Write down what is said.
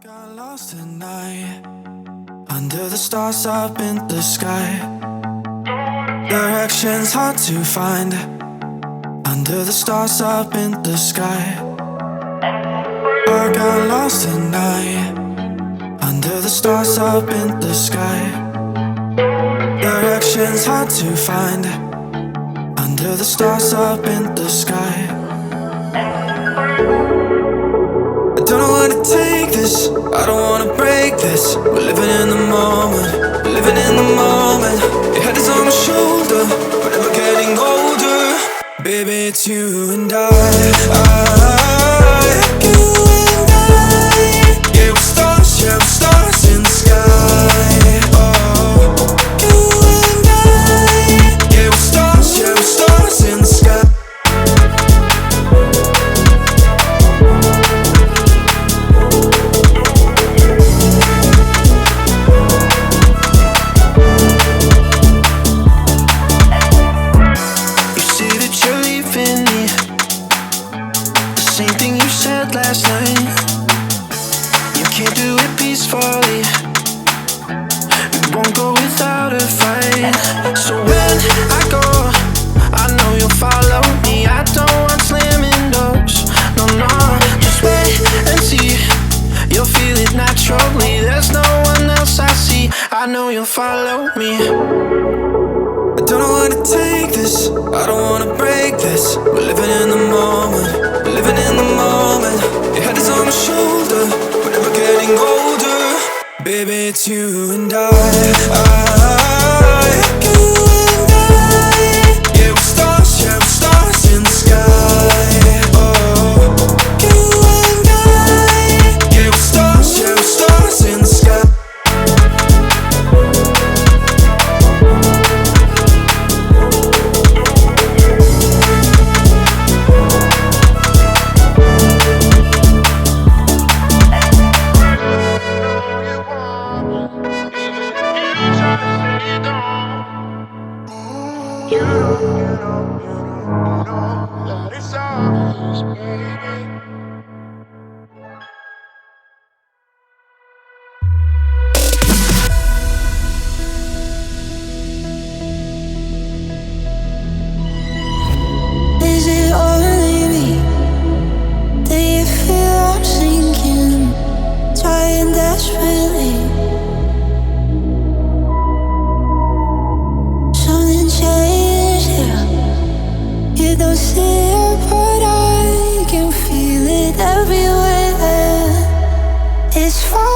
Got lost tonight under the stars up in the sky. Directions hard to find under the stars up in the sky. I got lost tonight under the stars up in the sky. Directions hard to find under the stars up in the sky. I don't know where to take this, I don't wanna break this. We're living in the moment, we're living in the moment. Your head is on my shoulder, we're never getting older. Baby, it's you and I, you and I. Yeah, we're stars in the sky. Oh, you and I. Yeah, we're stars in the sky. Last night, you can't do it peacefully. We won't go without a fight. So when I go, I know you'll follow me. I don't want slamming doors. No, no, just wait and see. You'll feel it naturally. There's no one else I see. I know you'll follow me. I don't know where to take this, I don't wanna break this. We're living in the moment, we're living in the moment. Your head is on my shoulder, we're never getting older. Baby, it's you and I, you and I. Yeah, we're stars in the sky. Oh, you and I. Yeah, we're stars in the sky. You know that it's ours, baby. Is it only me? Do you feel I'm sinking, trying desperately? Something changed here. You don't see it, but I can feel it everywhere. It's far